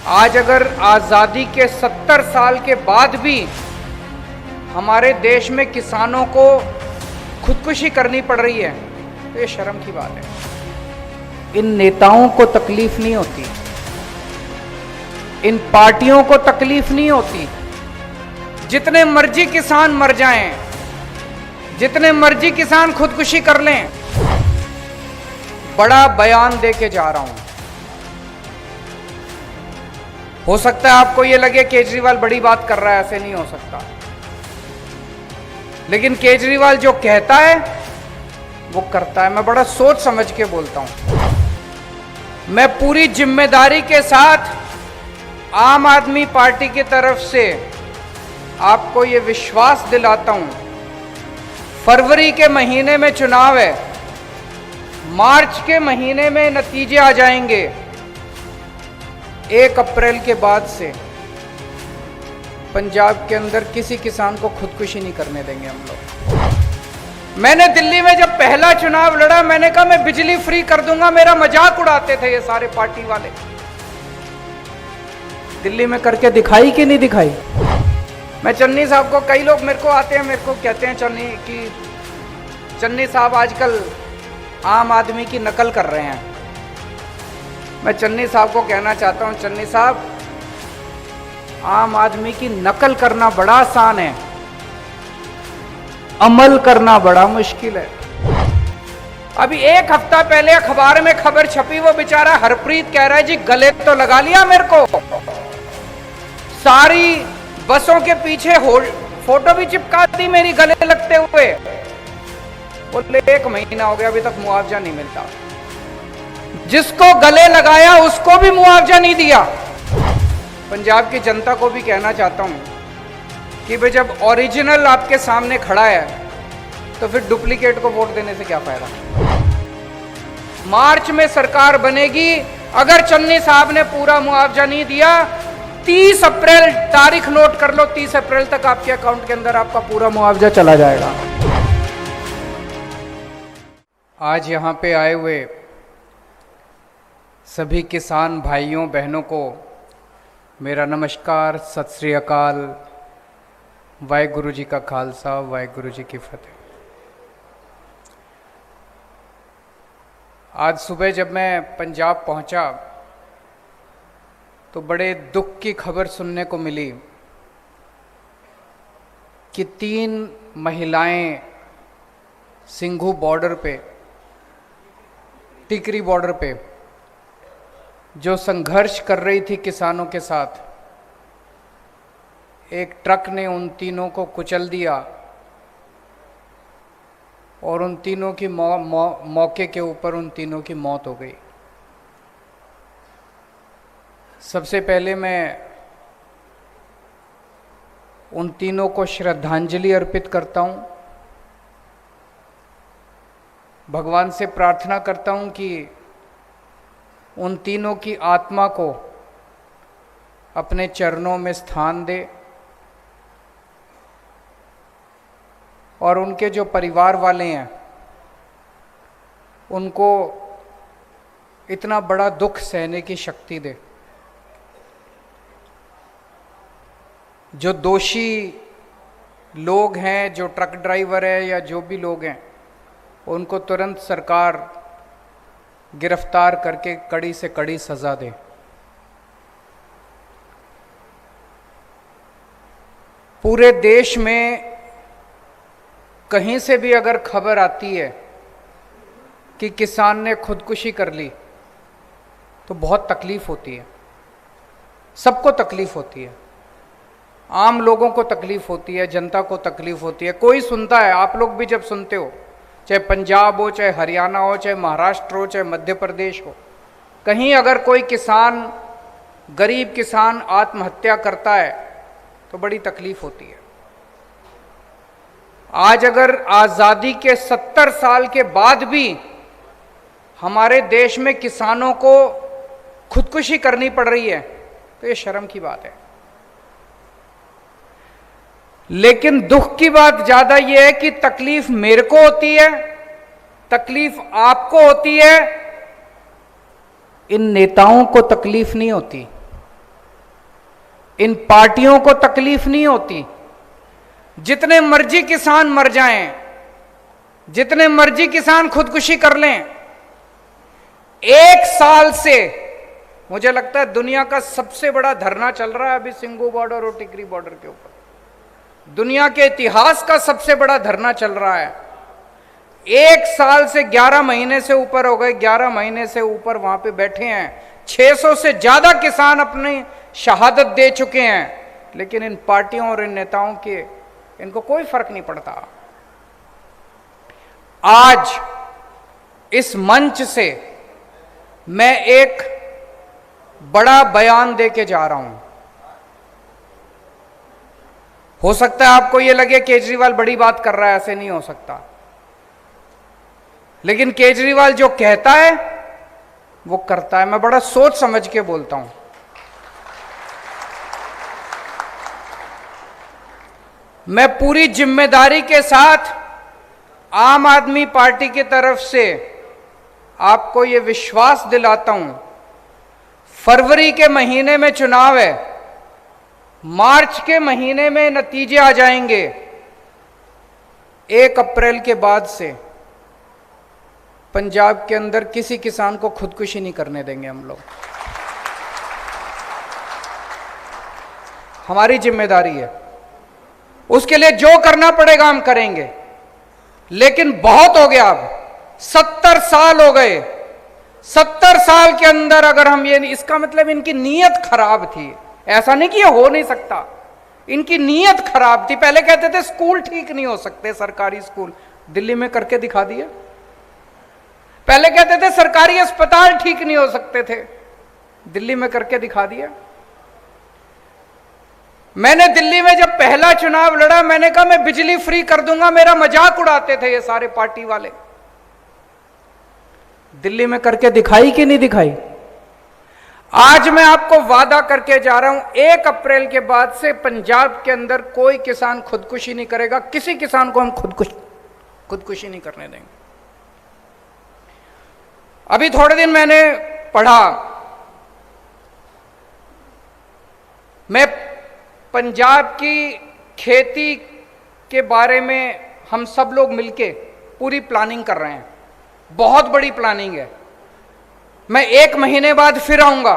आज अगर आज़ादी के 70 साल के बाद भी हमारे देश में किसानों को खुदकुशी करनी पड़ रही है तो ये शर्म की बात है। इन नेताओं को तकलीफ नहीं होती, इन पार्टियों को तकलीफ नहीं होती। जितने मर्जी किसान मर जाएं, जितने मर्जी किसान खुदकुशी कर लें, बड़ा बयान दे के जा रहा हूं। हो सकता है आपको ये लगे केजरीवाल बड़ी बात कर रहा है, ऐसे नहीं हो सकता। लेकिन केजरीवाल जो कहता है वो करता है। मैं बड़ा सोच समझ के बोलता हूं। मैं पूरी जिम्मेदारी के साथ आम आदमी पार्टी की तरफ से आपको ये विश्वास दिलाता हूं, फरवरी के महीने में चुनाव है, मार्च के महीने में नतीजे आ जाएंगे। 1 अप्रैल के बाद से पंजाब के अंदर किसी किसान को खुदकुशी नहीं करने देंगे हम लोग। मैंने दिल्ली में जब पहला चुनाव लड़ा, मैंने कहा मैं बिजली फ्री कर दूंगा। मेरा मजाक उड़ाते थे ये सारे पार्टी वाले। दिल्ली में करके दिखाई कि नहीं दिखाई? मैं चन्नी साहब को, कई लोग मेरे को आते हैं, मेरे को कहते हैं चन्नी साहब आजकल आम आदमी की नकल कर रहे हैं। मैं चन्नी साहब को कहना चाहता हूं, चन्नी साहब, आम आदमी की नकल करना बड़ा आसान है, अमल करना बड़ा मुश्किल है। अभी 1 हफ्ता पहले अखबार में खबर छपी, वो बेचारा हरप्रीत कह रहा है जी गले तो लगा लिया मेरे को। सारी बसों के पीछे फोटो भी चिपका दी मेरी गले लगते हुए। बोले 1 महीना हो गया अभी तक मुआवजा नहीं मिलता। जिसको गले लगाया उसको भी मुआवजा नहीं दिया। पंजाब की जनता को भी कहना चाहता हूं कि भाई जब ओरिजिनल आपके सामने खड़ा है तो फिर डुप्लीकेट को वोट देने से क्या फायदा। मार्च में सरकार बनेगी, अगर चन्नी साहब ने पूरा मुआवजा नहीं दिया, 30 अप्रैल तारीख नोट कर लो, 30 अप्रैल तक आपके अकाउंट के अंदर आपका पूरा मुआवजा चला जाएगा। आज यहां पे आए हुए सभी किसान भाइयों बहनों को मेरा नमस्कार, सत श्री अकाल, वाहेगुरु जी का खालसा, वाहेगुरु जी की फतेह। आज सुबह जब मैं पंजाब पहुंचा तो बड़े दुख की खबर सुनने को मिली कि 3 महिलाएं सिंघू बॉर्डर पे, टिकरी बॉर्डर पे जो संघर्ष कर रही थी किसानों के साथ, एक ट्रक ने उन तीनों को कुचल दिया और उन तीनों की मौके के ऊपर उन तीनों की मौत हो गई। सबसे पहले मैं उन तीनों को श्रद्धांजलि अर्पित करता हूं। भगवान से प्रार्थना करता हूं कि उन तीनों की आत्मा को अपने चरणों में स्थान दे और उनके जो परिवार वाले हैं उनको इतना बड़ा दुख सहने की शक्ति दे। जो दोषी लोग हैं, जो ट्रक ड्राइवर है या जो भी लोग हैं, उनको तुरंत सरकार गिरफ्तार करके कड़ी से कड़ी सजा दे। पूरे देश में कहीं से भी अगर खबर आती है कि किसान ने खुदकुशी कर ली तो बहुत तकलीफ होती है, सबको तकलीफ होती है। आम लोगों को तकलीफ होती है, जनता को तकलीफ होती है। कोई सुनता है, आप लोग भी जब सुनते हो, चाहे पंजाब हो, चाहे हरियाणा हो, चाहे महाराष्ट्र हो, चाहे मध्य प्रदेश हो, कहीं अगर कोई किसान, गरीब किसान आत्महत्या करता है तो बड़ी तकलीफ होती है। आज अगर आज़ादी के 70 साल के बाद भी हमारे देश में किसानों को खुदकुशी करनी पड़ रही है तो ये शर्म की बात है। लेकिन दुख की बात ज्यादा यह है कि तकलीफ मेरे को होती है, तकलीफ आपको होती है, इन नेताओं को तकलीफ नहीं होती। इन पार्टियों को तकलीफ नहीं होती। जितने मर्जी किसान मर जाएं, जितने मर्जी किसान खुदकुशी कर लें, 1 साल से मुझे लगता है दुनिया का सबसे बड़ा धरना चल रहा है अभी सिंघू बॉर्डर और टिकरी बॉर्डर के ऊपर। दुनिया के इतिहास का सबसे बड़ा धरना चल रहा है। 1 साल से 11 महीने से ऊपर हो गए, 11 महीने से ऊपर वहां पे बैठे हैं। 600 से ज्यादा किसान अपनी शहादत दे चुके हैं, लेकिन इन पार्टियों और इन नेताओं के इनको कोई फर्क नहीं पड़ता। आज इस मंच से मैं एक बड़ा बयान देके जा रहा हूं। हो सकता है आपको यह लगे केजरीवाल बड़ी बात कर रहा है, ऐसे नहीं हो सकता। लेकिन केजरीवाल जो कहता है वो करता है। मैं बड़ा सोच समझ के बोलता हूं। मैं पूरी जिम्मेदारी के साथ आम आदमी पार्टी की तरफ से आपको यह विश्वास दिलाता हूं, फरवरी के महीने में चुनाव है, मार्च के महीने में नतीजे आ जाएंगे। 1 अप्रैल के बाद से पंजाब के अंदर किसी किसान को खुदकुशी नहीं करने देंगे हम लोग। हमारी जिम्मेदारी है, उसके लिए जो करना पड़ेगा हम करेंगे। लेकिन बहुत हो गया, अब 70 साल हो गए। 70 साल के अंदर अगर हम ये, इसका मतलब इनकी नीयत खराब थी। ऐसा नहीं कि ये हो नहीं सकता, इनकी नीयत खराब थी। पहले कहते थे स्कूल ठीक नहीं हो सकते, सरकारी स्कूल, दिल्ली में करके दिखा दिया। पहले कहते थे सरकारी अस्पताल ठीक नहीं हो सकते थे, दिल्ली में करके दिखा दिया। मैंने दिल्ली में जब पहला चुनाव लड़ा, मैंने कहा मैं बिजली फ्री कर दूंगा, मेरा मजाक उड़ाते थे ये सारे पार्टी वाले। दिल्ली में करके दिखाई कि नहीं दिखाई? आज मैं आपको वादा करके जा रहा हूं, 1 अप्रैल के बाद से पंजाब के अंदर कोई किसान खुदकुशी नहीं करेगा। किसी किसान को हम खुदकुशी नहीं करने देंगे। अभी थोड़े दिन मैंने पढ़ा, मैं पंजाब की खेती के बारे में हम सब लोग मिलके पूरी प्लानिंग कर रहे हैं। बहुत बड़ी प्लानिंग है। मैं 1 महीने बाद फिर आऊंगा,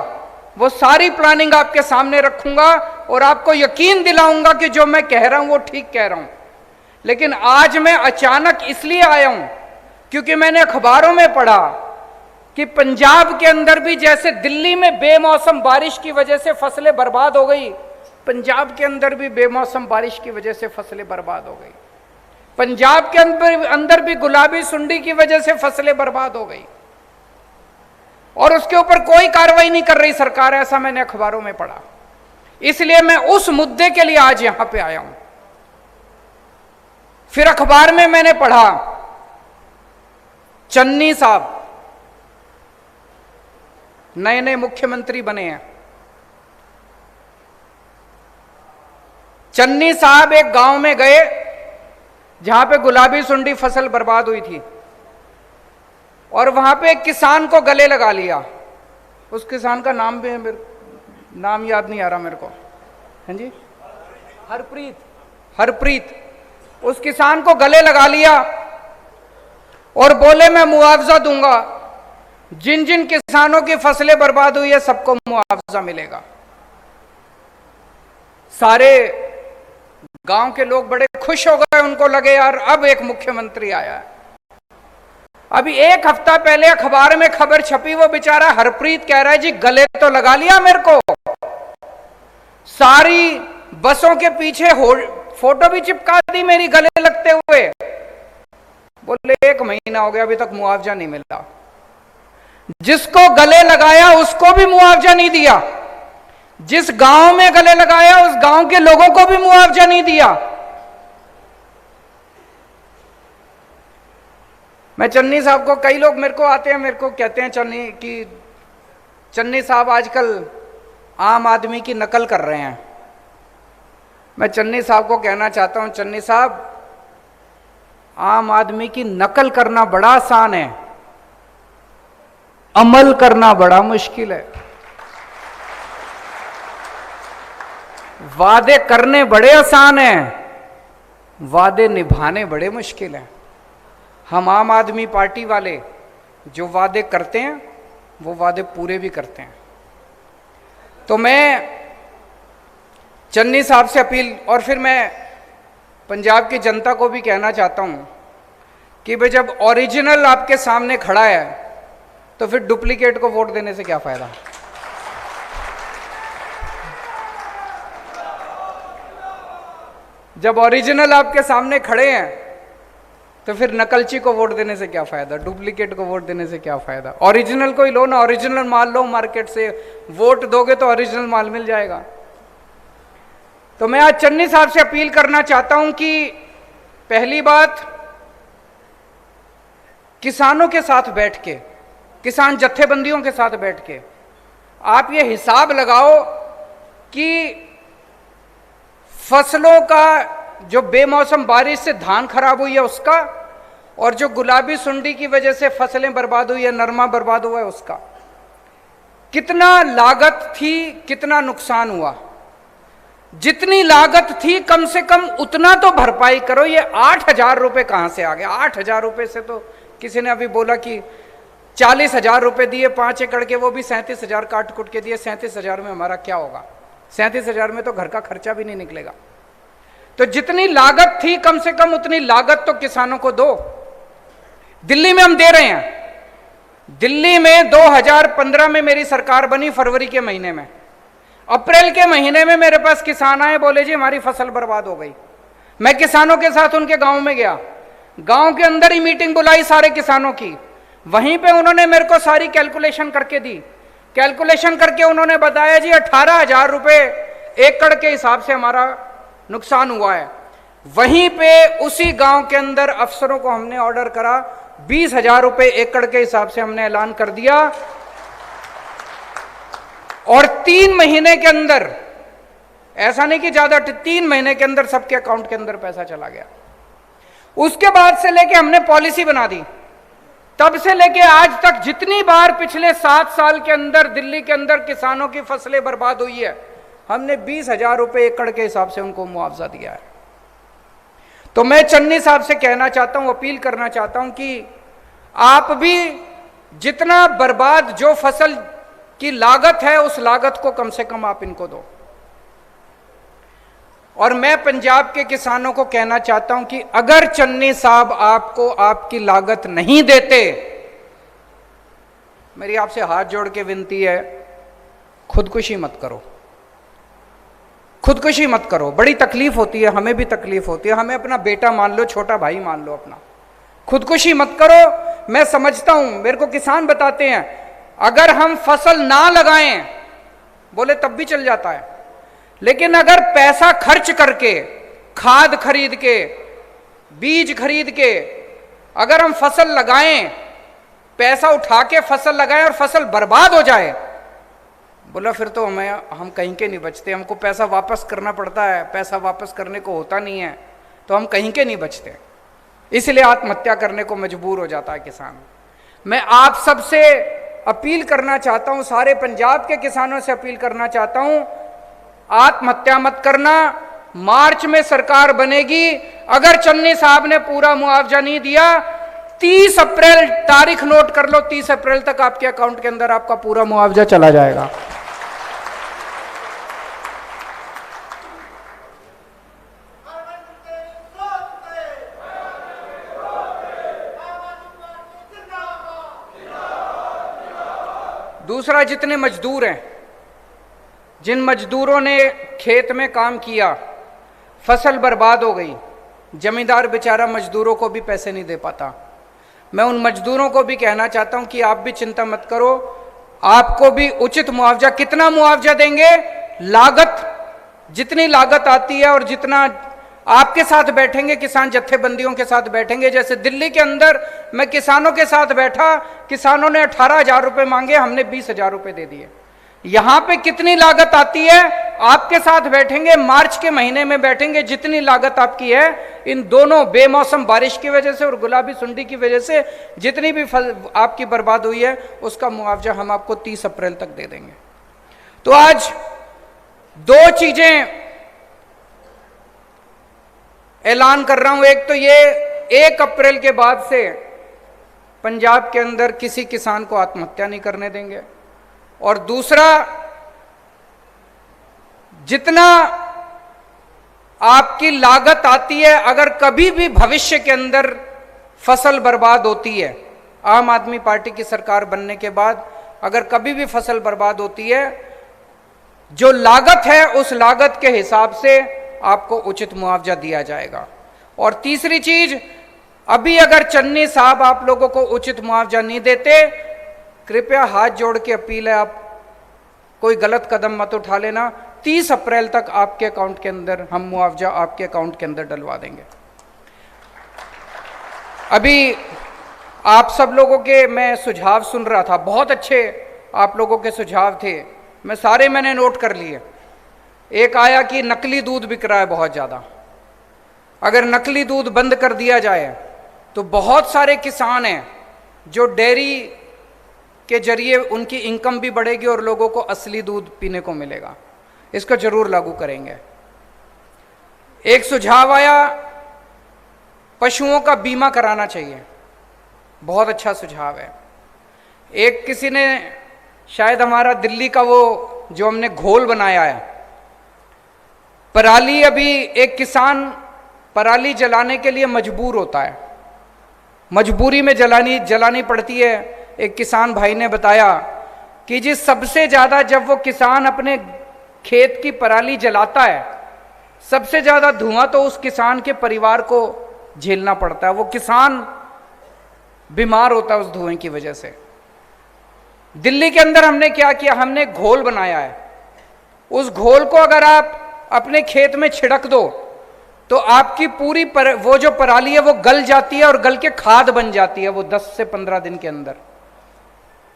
वो सारी प्लानिंग आपके सामने रखूंगा और आपको यकीन दिलाऊंगा कि जो मैं कह रहा हूं वो ठीक कह रहा हूं। लेकिन आज मैं अचानक इसलिए आया हूं क्योंकि मैंने अखबारों में पढ़ा कि पंजाब के अंदर भी जैसे दिल्ली में बेमौसम बारिश की वजह से फसलें बर्बाद हो गई, पंजाब के अंदर भी बेमौसम बारिश की वजह से फसलें बर्बाद हो गई। पंजाब के अंदर भी गुलाबी सुंडी की वजह से फसलें बर्बाद हो गई और उसके ऊपर कोई कार्रवाई नहीं कर रही सरकार, ऐसा मैंने अखबारों में पढ़ा। इसलिए मैं उस मुद्दे के लिए आज यहां पे आया हूं। फिर अखबार में मैंने पढ़ा, चन्नी साहब नए नए मुख्यमंत्री बने हैं। चन्नी साहब एक गांव में गए जहां पे गुलाबी सुंडी फसल बर्बाद हुई थी और वहां पे एक किसान को गले लगा लिया। उस किसान का नाम भी नाम याद नहीं आ रहा मेरे को। हाँ जी, हरप्रीत। उस किसान को गले लगा लिया और बोले मैं मुआवजा दूंगा, जिन जिन किसानों की फसलें बर्बाद हुई है सबको मुआवजा मिलेगा। सारे गांव के लोग बड़े खुश हो गए, उनको लगे यार अब एक मुख्यमंत्री आया है। अभी 1 हफ्ता पहले अखबार में खबर छपी, वो बेचारा हरप्रीत कह रहा है जी गले तो लगा लिया मेरे को, सारी बसों के पीछे फोटो भी चिपका दी मेरी गले लगते हुए। बोले 1 महीना हो गया अभी तक मुआवजा नहीं मिला। जिसको गले लगाया उसको भी मुआवजा नहीं दिया, जिस गांव में गले लगाया उस गांव के लोगों को भी मुआवजा नहीं दिया। मैं चन्नी साहब को, कई लोग मेरे को आते हैं, मेरे को कहते हैं चन्नी साहब आजकल आम आदमी की नकल कर रहे हैं। मैं चन्नी साहब को कहना चाहता हूं, चन्नी साहब आम आदमी की नकल करना बड़ा आसान है, अमल करना बड़ा मुश्किल है। वादे करने बड़े आसान हैं, वादे निभाने बड़े मुश्किल हैं। हम आम आदमी पार्टी वाले जो वादे करते हैं वो वादे पूरे भी करते हैं। तो मैं चन्नी साहब से अपील, और फिर मैं पंजाब की जनता को भी कहना चाहता हूं कि भाई जब ओरिजिनल आपके सामने खड़ा है तो फिर डुप्लीकेट को वोट देने से क्या फायदा। जब ओरिजिनल आपके सामने खड़े हैं तो फिर नकलची को वोट देने से क्या फायदा, डुप्लीकेट को वोट देने से क्या फायदा। ओरिजिनल को ही लो ना, ओरिजिनल माल लो मार्केट से, वोट दोगे तो ओरिजिनल माल मिल जाएगा। तो मैं आज चन्नी साहब से अपील करना चाहता हूं कि पहली बात, किसानों के साथ बैठ के, किसान जत्थेबंदियों के साथ बैठ के आप ये हिसाब लगाओ कि फसलों का जो बेमौसम बारिश से धान खराब हुई है उसका, और जो गुलाबी सुंडी की वजह से फसलें बर्बाद हुई है, नरमा बर्बाद हुआ है उसका, कितना लागत थी, कितना नुकसान हुआ। जितनी लागत थी कम से कम उतना तो भरपाई करो। ये 8,000 रुपए कहां से आ गए? 8,000 रुपए से तो किसी ने अभी बोला कि 40,000 रुपए दिए 5 एकड़ के, वो भी 37,000 काट कुट के दिए। 37,000 में हमारा क्या होगा? 37,000 में तो घर का खर्चा भी नहीं निकलेगा। तो जितनी लागत थी कम से कम उतनी लागत तो किसानों को दो। दिल्ली में हम दे रहे हैं। दिल्ली में 2015 में मेरी सरकार बनी, फरवरी के महीने में। अप्रैल के महीने में मेरे पास किसान आए, बोले जी हमारी फसल बर्बाद हो गई। मैं किसानों के साथ उनके गांव में गया, गांव के अंदर ही मीटिंग बुलाई सारे किसानों की। वहीं पे उन्होंने मेरे को सारी कैलकुलेशन करके दी। कैलकुलेशन करके उन्होंने बताया जी 18,000 रुपए एकड़ के हिसाब से हमारा नुकसान हुआ है। वहीं पे उसी गांव के अंदर अफसरों को हमने ऑर्डर करा, 20,000 रुपए एकड़ के हिसाब से हमने ऐलान कर दिया, और 3 महीने के अंदर, ऐसा नहीं कि ज्यादा, 3 महीने के अंदर सबके अकाउंट के अंदर पैसा चला गया। उसके बाद से लेके हमने पॉलिसी बना दी, तब से लेके आज तक जितनी बार पिछले 7 साल के अंदर दिल्ली के अंदर किसानों की फसलें बर्बाद हुई है, हमने 20,000 रुपए एकड़ के हिसाब से उनको मुआवजा दिया है। तो मैं चन्नी साहब से कहना चाहता हूं, अपील करना चाहता हूं कि आप भी जितना बर्बाद जो फसल की लागत है उस लागत को कम से कम आप इनको दो। और मैं पंजाब के किसानों को कहना चाहता हूं कि अगर चन्नी साहब आपको आपकी लागत नहीं देते, मेरी आपसे हाथ जोड़ के विनती है, खुदकुशी मत करो, खुदकुशी मत करो। बड़ी तकलीफ होती है, हमें भी तकलीफ होती है, हमें अपना बेटा मान लो, छोटा भाई मान लो अपना। खुदकुशी मत करो। मैं समझता हूं, मेरे को किसान बताते हैं अगर हम फसल ना लगाएं, बोले तब भी चल जाता है, लेकिन अगर पैसा खर्च करके, खाद खरीद के, बीज खरीद के अगर हम फसल लगाएं, पैसा उठा के फसल लगाएं और फसल बर्बाद हो जाए, बोला फिर तो हम कहीं के नहीं बचते, हमको पैसा वापस करना पड़ता है, पैसा वापस करने को होता नहीं है, तो हम कहीं के नहीं बचते, इसलिए आत्महत्या करने को मजबूर हो जाता है किसान। मैं आप सबसे अपील करना चाहता हूं, सारे पंजाब के किसानों से अपील करना चाहता हूं, आत्महत्या मत करना। मार्च में सरकार बनेगी, अगर चन्नी साहब ने पूरा मुआवजा नहीं दिया, 30 अप्रैल तारीख नोट कर लो, 30 अप्रैल तक आपके अकाउंट के अंदर आपका पूरा मुआवजा चला जाएगा। दूसरा, जितने मजदूर हैं, जिन मजदूरों ने खेत में काम किया, फसल बर्बाद हो गई, जमींदार बेचारा मजदूरों को भी पैसे नहीं दे पाता। मैं उन मजदूरों को भी कहना चाहता हूं कि आप भी चिंता मत करो, आपको भी उचित मुआवजा, कितना मुआवजा देंगे, लागत, जितनी लागत आती है और जितना आपके साथ बैठेंगे, किसान जत्थेबंदियों के साथ बैठेंगे। जैसे दिल्ली के अंदर मैं किसानों के साथ बैठा, किसानों ने 18,000 रुपए मांगे, हमने 20,000 रुपए दे दिए। यहां पे कितनी लागत आती है, आपके साथ बैठेंगे, मार्च के महीने में बैठेंगे, जितनी लागत आपकी है, इन दोनों बेमौसम बारिश की वजह से और गुलाबी सुंडी की वजह से जितनी भी आपकी बर्बाद हुई है, उसका मुआवजा हम आपको 30 अप्रैल तक दे देंगे। तो आज 2 चीजें ऐलान कर रहा हूं। एक तो ये 1 अप्रैल के बाद से पंजाब के अंदर किसी किसान को आत्महत्या नहीं करने देंगे। और दूसरा, जितना आपकी लागत आती है, अगर कभी भी भविष्य के अंदर फसल बर्बाद होती है, आम आदमी पार्टी की सरकार बनने के बाद अगर कभी भी फसल बर्बाद होती है, जो लागत है उस लागत के हिसाब से आपको उचित मुआवजा दिया जाएगा। और तीसरी चीज, अभी अगर चन्नी साहब आप लोगों को उचित मुआवजा नहीं देते, कृपया हाथ जोड़ के अपील है, आप कोई गलत कदम मत उठा लेना। 30 अप्रैल तक आपके अकाउंट के अंदर हम मुआवजा आपके अकाउंट के अंदर डलवा देंगे। अभी आप सब लोगों के मैं सुझाव सुन रहा था, बहुत अच्छे आप लोगों के सुझाव थे, मैंने नोट कर लिए। एक आया कि नकली दूध बिक रहा है बहुत ज़्यादा, अगर नकली दूध बंद कर दिया जाए तो बहुत सारे किसान हैं जो डेयरी के जरिए उनकी इनकम भी बढ़ेगी और लोगों को असली दूध पीने को मिलेगा। इसको जरूर लागू करेंगे। एक सुझाव आया, पशुओं का बीमा कराना चाहिए, बहुत अच्छा सुझाव है। एक किसी ने, शायद हमारा दिल्ली का वो जो हमने घोल बनाया है, पराली, अभी एक किसान पराली जलाने के लिए मजबूर होता है, मजबूरी में जलानी पड़ती है। एक किसान भाई ने बताया कि जी सबसे ज़्यादा जब वो किसान अपने खेत की पराली जलाता है, सबसे ज़्यादा धुआं तो उस किसान के परिवार को झेलना पड़ता है। वो किसान बीमार होता है उस धुएं की वजह से। दिल्ली के अंदर हमने क्या किया, हमने घोल बनाया है। उस घोल को अगर आप अपने खेत में छिड़क दो तो आपकी पूरी वो जो पराली है वो गल जाती है और गल के खाद बन जाती है वो 10 से 15 दिन के अंदर।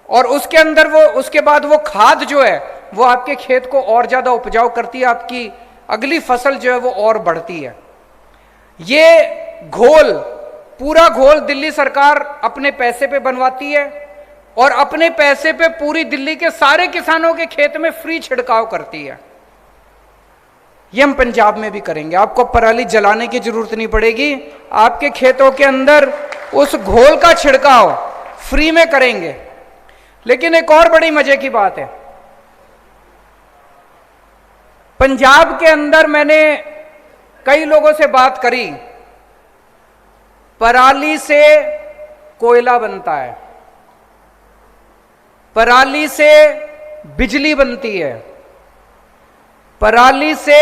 और उसके अंदर उसके बाद वो खाद जो है वो आपके खेत को और ज्यादा उपजाऊ करती है, आपकी अगली फसल जो है वो और बढ़ती है। ये घोल, पूरा घोल दिल्ली सरकार अपने पैसे पे बनवाती है और अपने पैसे पे पूरी दिल्ली के सारे किसानों के खेत में फ्री छिड़काव करती है। ये हम पंजाब में भी करेंगे। आपको पराली जलाने की जरूरत नहीं पड़ेगी, आपके खेतों के अंदर उस घोल का छिड़काव फ्री में करेंगे। लेकिन एक और बड़ी मजे की बात है, पंजाब के अंदर मैंने कई लोगों से बात करी, पराली से कोयला बनता है, पराली से बिजली बनती है, पराली से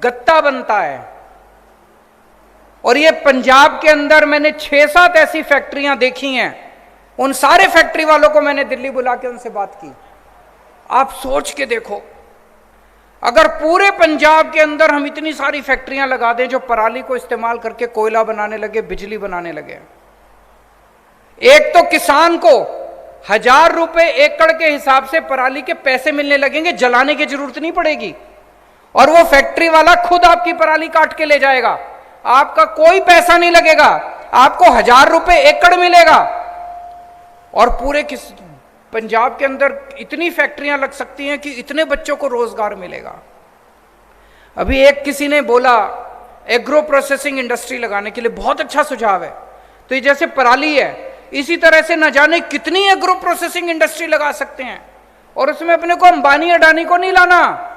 गत्ता बनता है। और ये पंजाब के अंदर मैंने 6-7 ऐसी फैक्ट्रियां देखी हैं। उन सारे फैक्ट्री वालों को मैंने दिल्ली बुला के उनसे बात की। आप सोच के देखो, अगर पूरे पंजाब के अंदर हम इतनी सारी फैक्ट्रियां लगा दें जो पराली को इस्तेमाल करके कोयला बनाने लगे, बिजली बनाने लगे, एक तो किसान को 1000 रुपए एकड़ के हिसाब से पराली के पैसे मिलने लगेंगे, जलाने की जरूरत नहीं पड़ेगी। और वो फैक्ट्री वाला खुद आपकी पराली काट के ले जाएगा, आपका कोई पैसा नहीं लगेगा, आपको 1000 रुपए एकड़ मिलेगा। और पूरे पंजाब के अंदर इतनी फैक्ट्रियां लग सकती हैं कि इतने बच्चों को रोजगार मिलेगा। अभी एक किसी ने बोला एग्रो प्रोसेसिंग इंडस्ट्री लगाने के लिए, बहुत अच्छा सुझाव है। तो ये जैसे पराली है, इसी तरह से न जाने कितनी एग्रो प्रोसेसिंग इंडस्ट्री लगा सकते हैं। और उसमें अपने को अंबानी अडानी को नहीं लाना,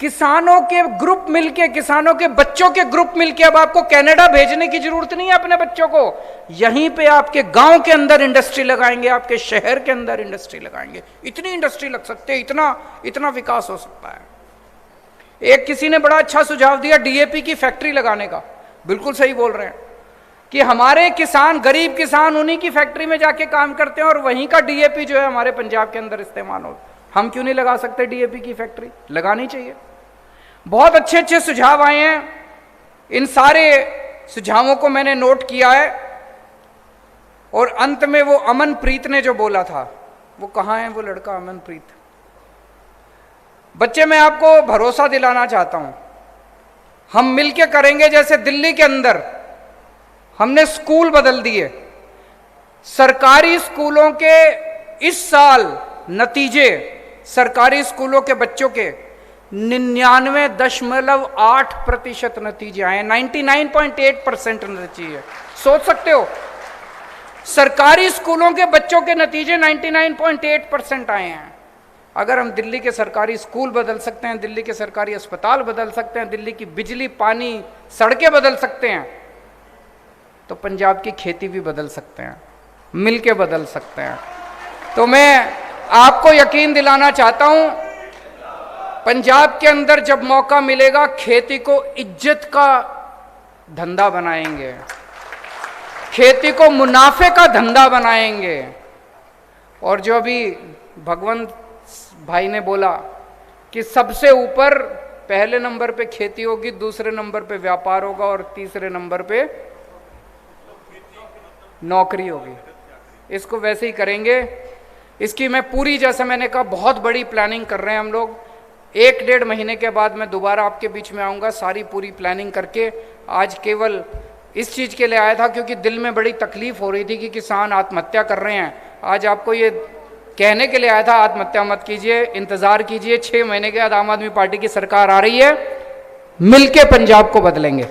किसानों के ग्रुप मिलके, किसानों के बच्चों के ग्रुप मिलके। अब आपको कनाडा भेजने की जरूरत नहीं है अपने बच्चों को, यहीं पे आपके गांव के अंदर इंडस्ट्री लगाएंगे, आपके शहर के अंदर इंडस्ट्री लगाएंगे। इतनी इंडस्ट्री लग सकते हैं, इतना विकास हो सकता है। एक किसी ने बड़ा अच्छा सुझाव दिया डीएपी की फैक्ट्री लगाने का। बिल्कुल सही बोल रहे हैं कि हमारे किसान, गरीब किसान उन्हीं की फैक्ट्री में जाके काम करते हैं और वहीं का डीएपी जो है हमारे पंजाब के अंदर इस्तेमाल हो। हम क्यों नहीं लगा सकते डीएपी की फैक्ट्री? लगानी चाहिए। बहुत अच्छे अच्छे सुझाव आए हैं, इन सारे सुझावों को मैंने नोट किया है। और अंत में वो अमनप्रीत ने जो बोला था, वो कहाँ है वो लड़का अमनप्रीत? बच्चे, मैं आपको भरोसा दिलाना चाहता हूं, हम मिलके करेंगे। जैसे दिल्ली के अंदर हमने स्कूल बदल दिए, सरकारी स्कूलों के इस साल नतीजे, सरकारी स्कूलों के बच्चों के 99.8% नतीजे आए, 99.8% नतीजे। सोच सकते हो, सरकारी स्कूलों के बच्चों के नतीजे 99.8% आए हैं। अगर हम दिल्ली के सरकारी स्कूल बदल सकते हैं, दिल्ली के सरकारी अस्पताल बदल सकते हैं, दिल्ली की बिजली, पानी, सड़कें बदल सकते हैं, तो पंजाब की खेती भी बदल सकते हैं, मिलके बदल सकते हैं। तो मैं आपको यकीन दिलाना चाहता हूं, पंजाब के अंदर जब मौका मिलेगा, खेती को इज्जत का धंधा बनाएंगे, खेती को मुनाफे का धंधा बनाएंगे। और जो अभी भगवंत भाई ने बोला कि सबसे ऊपर पहले नंबर पे खेती होगी, दूसरे नंबर पे व्यापार होगा और तीसरे नंबर पे नौकरी होगी, इसको वैसे ही करेंगे। इसकी मैं पूरी, जैसे मैंने कहा, बहुत बड़ी प्लानिंग कर रहे हैं हम लोग। 1-1.5 महीने के बाद मैं दोबारा आपके बीच में आऊँगा, सारी पूरी प्लानिंग करके। आज केवल इस चीज़ के लिए आया था क्योंकि दिल में बड़ी तकलीफ हो रही थी कि किसान आत्महत्या कर रहे हैं। आज आपको ये कहने के लिए आया था, आत्महत्या मत कीजिए, इंतज़ार कीजिए, 6 महीने के बाद आम आदमी पार्टी की सरकार आ रही है, मिलके पंजाब को बदलेंगे।